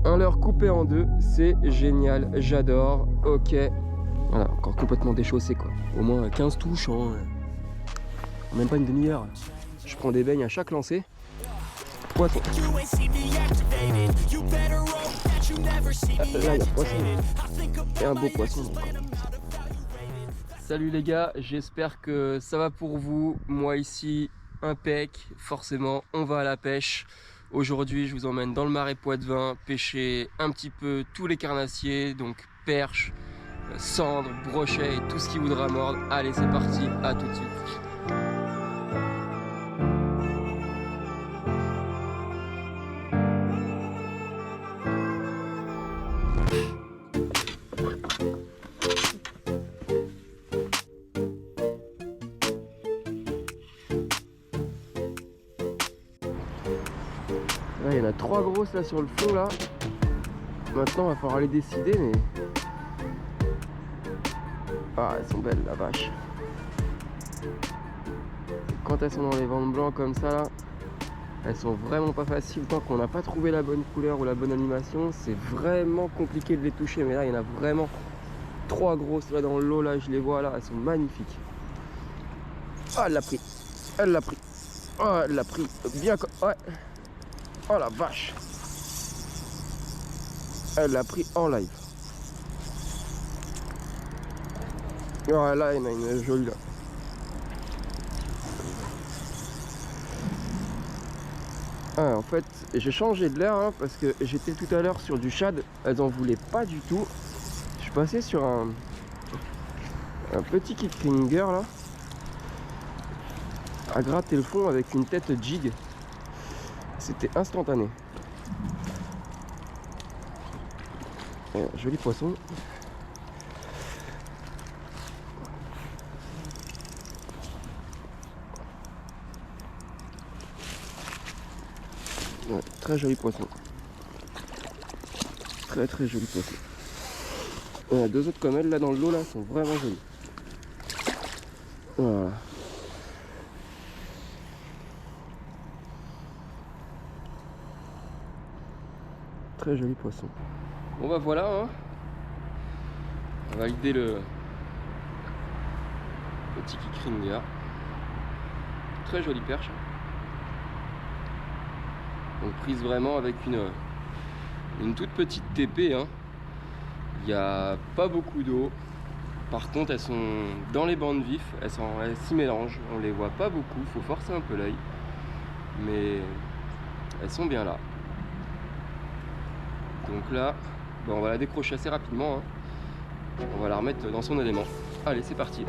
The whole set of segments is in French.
Un leurre coupé en deux, c'est génial, j'adore. Ok. Voilà, encore complètement déchaussé quoi. Au moins 15 touches en même pas une demi-heure. Je prends des beignes à chaque lancer. Poisson. Là, il y a poisson. Et un beau poisson. Donc. Salut les gars, j'espère que ça va pour vous. Moi ici, impec, forcément, on va à la pêche. Aujourd'hui, je vous emmène dans le marais Poitevin, pêcher un petit peu tous les carnassiers, donc perches, cendres, brochets et tout ce qui voudra mordre. Allez, c'est parti, à tout de suite. Là, il y en a 3 grosses là sur le fond là. Maintenant, il va falloir les décider, mais... Ah, elles sont belles, la vache. Quand elles sont dans les ventres blancs comme ça là, elles sont vraiment pas faciles. Tant qu'on n'a pas trouvé la bonne couleur ou la bonne animation, c'est vraiment compliqué de les toucher. Mais là, il y en a vraiment 3 grosses là dans l'eau là, je les vois là, elles sont magnifiques. Ah, elle l'a pris. Elle l'a pris. Oh, elle l'a pris. Bien comme... Ouais. Oh la vache. Elle l'a pris en live. Oh, là, il y en a une jolie là. Ah, en fait, j'ai changé de l'air hein, parce que j'étais tout à l'heure sur du shad. Elles en voulaient pas du tout. Je suis passé sur un petit kickringer là, à gratter le fond avec une tête jig. C'était instantané. Et un joli poisson. Ouais, très joli poisson. Très très joli poisson. Il y en a 2 autres comme elle là dans le lot là, sont vraiment jolies. Voilà. Très joli poisson. Bon bah voilà hein. On va valider le petit kickringer. Très jolie perche. Donc prise vraiment avec une toute petite TP hein. Il n'y a pas beaucoup d'eau. Par contre elles sont dans les bandes vifs, elles s'y mélangent. On les voit pas beaucoup, il faut forcer un peu l'œil. Mais elles sont bien là. Donc là, bon, on va la décrocher assez rapidement hein. On va la remettre dans son élément. Allez, c'est parti.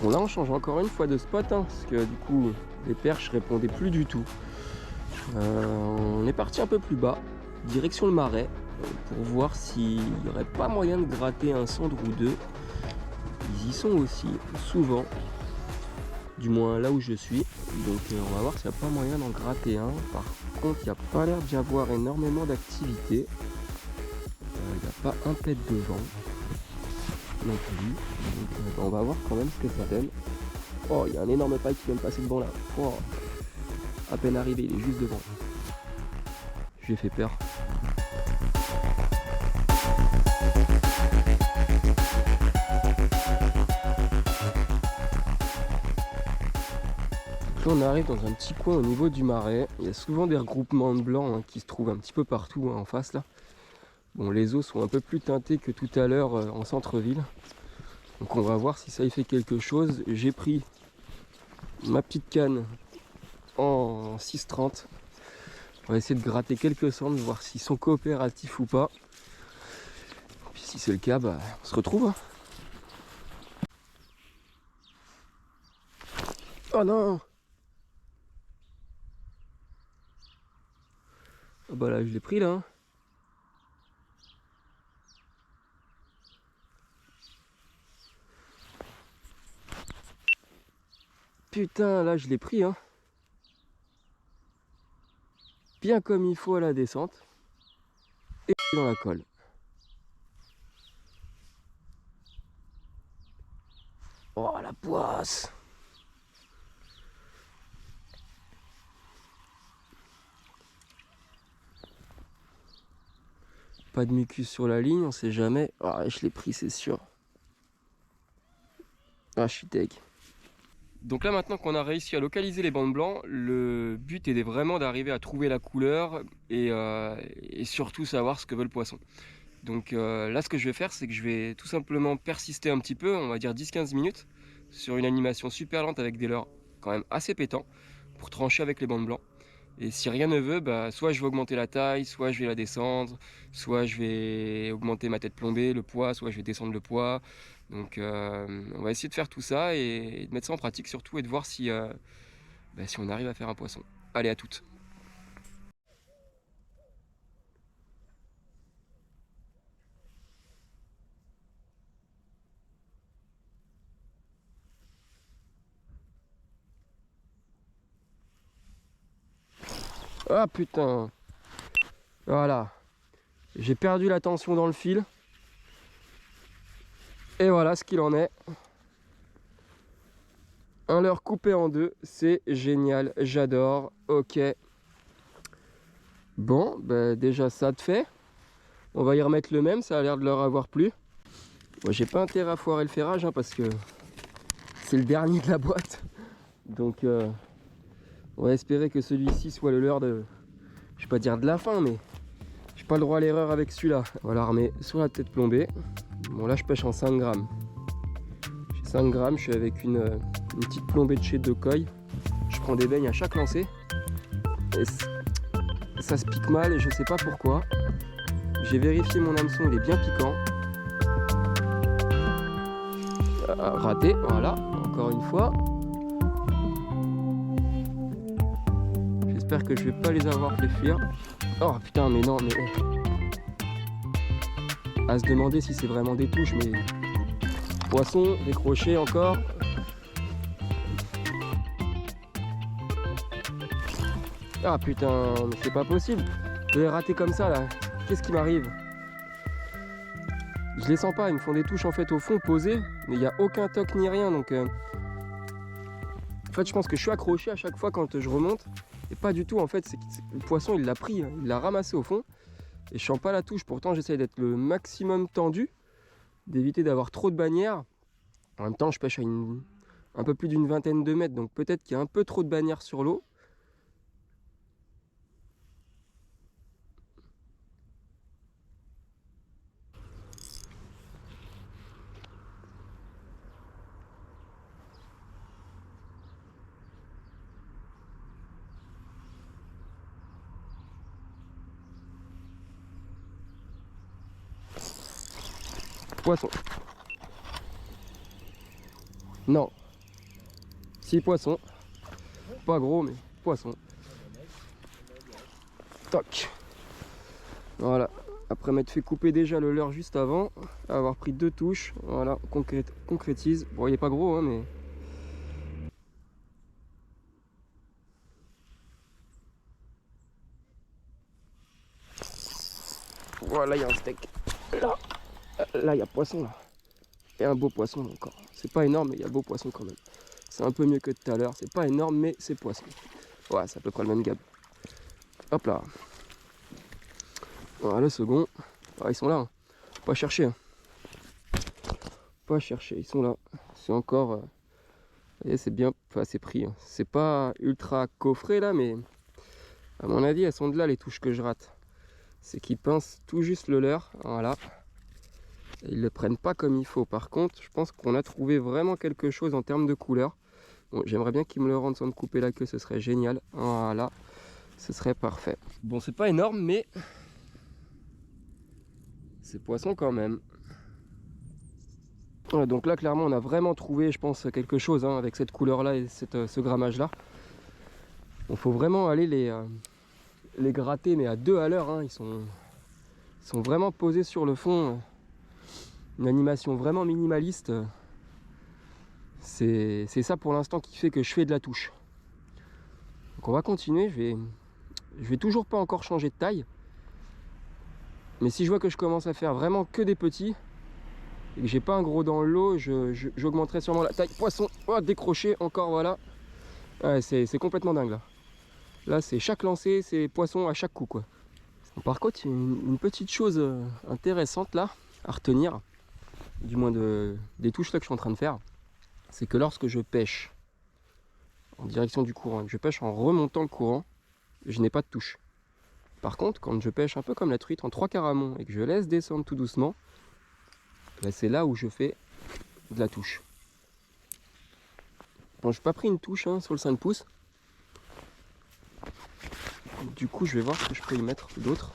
Bon là on change encore une fois de spot hein, parce que du coup les perches répondaient plus du tout. On est parti un peu plus bas, direction le marais, pour voir s'il n'y aurait pas moyen de gratter un cendre ou deux. Ils y sont aussi, souvent, du moins là où je suis. Donc on va voir s'il n'y a pas moyen d'en gratter un. Par contre il n'y a pas l'air d'y avoir énormément d'activité. Il n'y a pas un pet de vent non plus. Donc on va voir quand même ce que ça donne. Oh, il y a un énorme paille qui vient de passer devant là. Oh, à peine arrivé, il est juste devant. Je lui ai fait peur. Là on arrive dans un petit coin au niveau du marais. Il y a souvent des regroupements de blancs hein, qui se trouvent un petit peu partout hein, en face là. Bon, les eaux sont un peu plus teintées que tout à l'heure en centre-ville. Donc on va voir si ça y fait quelque chose. J'ai pris ma petite canne en 6,30. On va essayer de gratter quelques cendres, voir s'ils sont coopératifs ou pas. Puis si c'est le cas, bah, on se retrouve. Hein. Oh non! Oh bah là, je l'ai pris là. Hein. Putain, là, je l'ai pris. Hein. Bien comme il faut à la descente. Et dans la colle. Oh la poisse! Pas de mucus sur la ligne, on sait jamais. Ah, je l'ai pris, c'est sûr. Ah, je suis deg. Donc là, maintenant qu'on a réussi à localiser les bandes blancs, le but est vraiment d'arriver à trouver la couleur et surtout savoir ce que veut le poisson. Donc là, ce que je vais faire, c'est que je vais tout simplement persister un petit peu, on va dire 10-15 minutes, sur une animation super lente avec des leurres quand même assez pétants, pour trancher avec les bandes blancs. Et si rien ne veut, bah, soit je vais augmenter la taille, soit je vais la descendre, soit je vais augmenter ma tête plombée, le poids, soit je vais descendre le poids. Donc on va essayer de faire tout ça et de mettre ça en pratique surtout et de voir si, si on arrive à faire un poisson. Allez, à toutes. Ah putain! Voilà. J'ai perdu la tension dans le fil. Et voilà ce qu'il en est. Un leurre coupé en deux, c'est génial, j'adore. Ok. Bon, bah déjà ça de fait. On va y remettre le même, ça a l'air de leur avoir plu. Moi, j'ai pas intérêt à foirer le ferrage hein, parce que c'est le dernier de la boîte. Donc on va espérer que celui-ci soit le leurre de... Je vais pas dire de la fin, mais j'ai pas le droit à l'erreur avec celui-là. On va la remettre sur la tête plombée. Bon là je pêche en 5 grammes. J'ai 5 grammes, je suis avec une petite plombée de chez Decoy. Je prends des beignes à chaque lancer. Et ça se pique mal et je sais pas pourquoi. J'ai vérifié mon hameçon, il est bien piquant. Raté, voilà, encore une fois. J'espère que je vais pas les avoir fait fuir. Oh putain, mais non, mais... À se demander si c'est vraiment des touches, mais... Poisson, décroché encore. Ah putain, mais c'est pas possible. Je vais rater comme ça là. Qu'est-ce qui m'arrive? Je les sens pas, ils me font des touches en fait au fond posées, mais il n'y a aucun toc ni rien donc en fait je pense que je suis accroché à chaque fois quand je remonte et pas du tout en fait, c'est le poisson il l'a pris, hein, il l'a ramassé au fond et je sens pas la touche. Pourtant j'essaie d'être le maximum tendu, d'éviter d'avoir trop de bannières. En même temps je pêche à un peu plus d'une vingtaine de mètres donc peut-être qu'il y a un peu trop de bannières sur l'eau. Poisson. Non. Si, poisson. Pas gros, mais poisson. Toc. Voilà. Après m'être fait couper déjà le leurre juste avant, avoir pris 2 touches. Voilà, concrétise. Bon, il n'est pas gros, hein, mais... Voilà, il y a un steak. Là, il y a poisson, là. Et un beau poisson encore. C'est pas énorme, mais il y a beau poisson quand même. C'est un peu mieux que tout à l'heure. C'est pas énorme, mais c'est poisson. Ouais, c'est à peu près le même gab. Hop là. Voilà, le second. Ah, ils sont là. Hein. Pas chercher. Hein. Pas chercher, ils sont là. C'est encore... et c'est bien... Enfin, c'est pris. Hein. C'est pas ultra coffré, là, mais... À mon avis, elles sont de là, les touches que je rate. C'est qu'ils pincent tout juste le leurre. Voilà. Et ils le prennent pas comme il faut. Par contre, je pense qu'on a trouvé vraiment quelque chose en termes de couleur. Bon, j'aimerais bien qu'ils me le rendent sans me couper la queue, ce serait génial. Voilà, ce serait parfait. Bon, c'est pas énorme, mais c'est poisson quand même. Ouais, donc là clairement on a vraiment trouvé je pense quelque chose hein, avec cette couleur là et ce grammage là. Il faut vraiment aller les gratter mais à 2 à l'heure hein. Ils sont vraiment posés sur le fond. Une animation vraiment minimaliste. C'est ça pour l'instant qui fait que je fais de la touche. Donc on va continuer, je vais toujours pas encore changer de taille. Mais si je vois que je commence à faire vraiment que des petits et que j'ai pas un gros dans le lot, j'augmenterai sûrement la taille. Poisson, oh, décroché encore, voilà. Ouais, c'est complètement dingue là. Là c'est chaque lancer, c'est poisson à chaque coup quoi. Par contre il y a une petite chose intéressante là à retenir, du moins des touches là que je suis en train de faire, c'est que lorsque je pêche en direction du courant, que je pêche en remontant le courant, je n'ai pas de touche. Par contre, quand je pêche un peu comme la truite en 3/4 à mont et que je laisse descendre tout doucement, ben c'est là où je fais de la touche. Bon, je n'ai pas pris une touche hein, sur le 5 pouces. Du coup, je vais voir ce que je peux y mettre d'autres.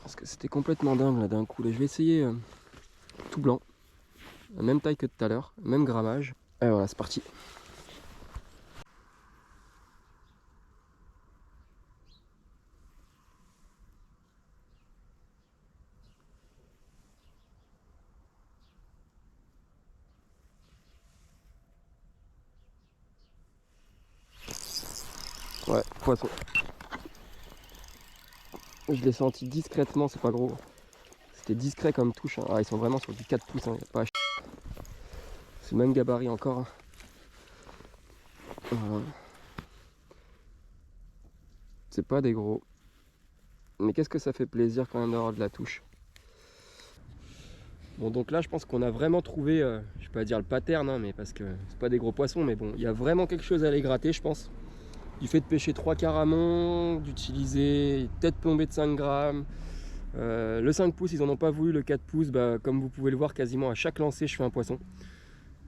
Parce que c'était complètement dingue là d'un coup. Là, je vais essayer tout blanc. La même taille que tout à l'heure, même grammage. Et voilà, c'est parti. Ouais, poisson. Je l'ai senti discrètement, c'est pas gros. C'était discret comme touche. Hein. Ah, ils sont vraiment sur du 4 pouces, hein. Y a pas à c'est le même gabarit encore. Hein. Voilà. C'est pas des gros. Mais qu'est-ce que ça fait plaisir quand même d'avoir de la touche. Bon donc là je pense qu'on a vraiment trouvé, je vais pas dire le pattern, hein, mais parce que c'est pas des gros poissons, mais bon, il y a vraiment quelque chose à aller gratter je pense. Du fait de pêcher 3/4 à mont, d'utiliser tête plombée de 5 grammes. Le 5 pouces ils en ont pas voulu, le 4 pouces, bah, comme vous pouvez le voir quasiment à chaque lancer je fais un poisson.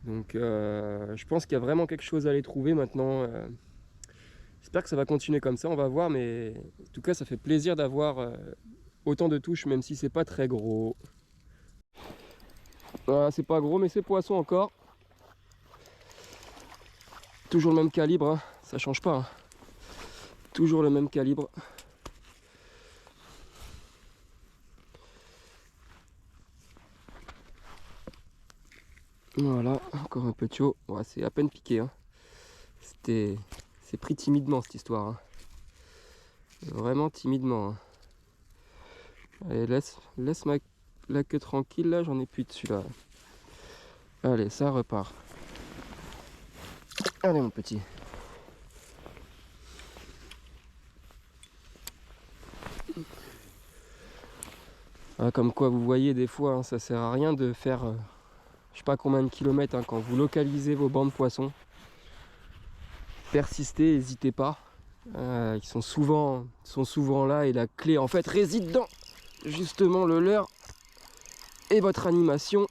Donc je pense qu'il y a vraiment quelque chose à aller trouver maintenant. J'espère que ça va continuer comme ça, on va voir, mais en tout cas ça fait plaisir d'avoir autant de touches même si c'est pas très gros. Voilà, c'est pas gros mais c'est poisson encore. Toujours le même calibre, hein. Ça change pas. Hein. Toujours le même calibre. Voilà, encore un petit haut. Ouais, c'est à peine piqué. Hein. C'est pris timidement cette histoire. Hein. Vraiment timidement. Hein. Allez, laisse la queue tranquille là, j'en ai plus dessus là. Allez, ça repart. Allez mon petit. Ah, comme quoi vous voyez des fois, hein, ça sert à rien de faire je sais pas combien de kilomètres hein, quand vous localisez vos bancs de poissons. Persistez, n'hésitez pas. Ils sont souvent là et la clé en fait réside dans justement le leurre et votre animation.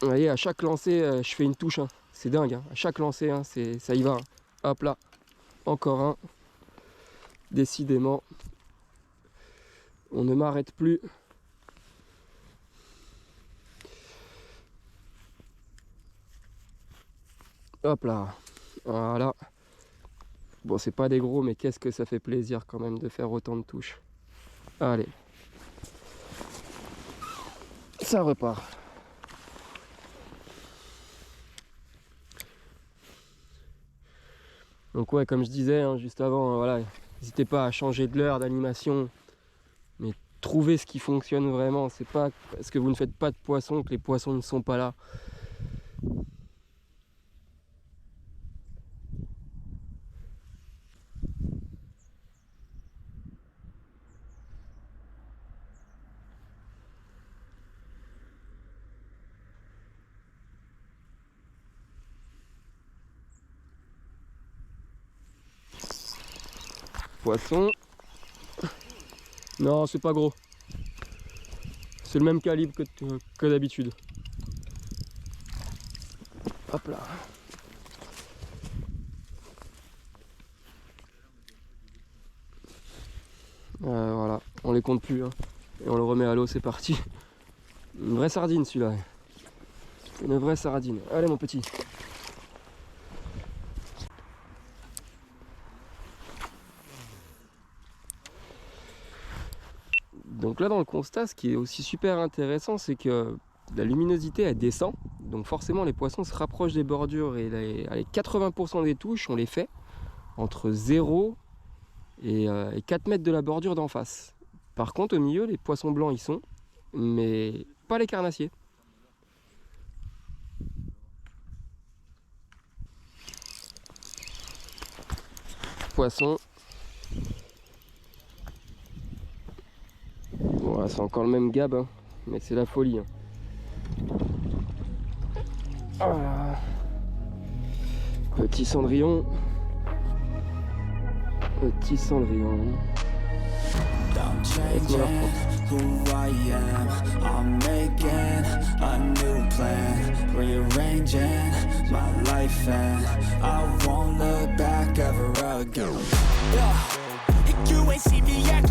Vous voyez, à chaque lancer, je fais une touche. Hein. C'est dingue. Hein. À chaque lancer, hein, ça y va. Hein. Hop là. Encore un. Décidément. On ne m'arrête plus. Hop là. Voilà. Bon, c'est pas des gros, mais qu'est-ce que ça fait plaisir quand même de faire autant de touches. Allez. Ça repart. Donc ouais, comme je disais hein, juste avant, voilà, n'hésitez pas à changer de l'heure d'animation, mais trouvez ce qui fonctionne vraiment. C'est pas parce que vous ne faites pas de poissons que les poissons ne sont pas là. Poisson. Non, c'est pas gros. C'est le même calibre que d'habitude. Hop là. Voilà, on les compte plus. Hein. Et on le remet à l'eau, c'est parti. Une vraie sardine celui-là. Une vraie sardine. Allez mon petit. Donc là dans le constat, ce qui est aussi super intéressant, c'est que la luminosité elle descend. Donc forcément les poissons se rapprochent des bordures et les 80% des touches on les fait entre 0 et 4 mètres de la bordure d'en face. Par contre au milieu les poissons blancs ils sont, mais pas les carnassiers. Poisson. Bon, c'est encore le même gab, hein, mais c'est la folie. Hein. Voilà. Petit cendrillon. Petit cendrillon. I'm changing who I am. I'm making a new plan, rearranging my life, and I won't look back ever again. You ain't see me act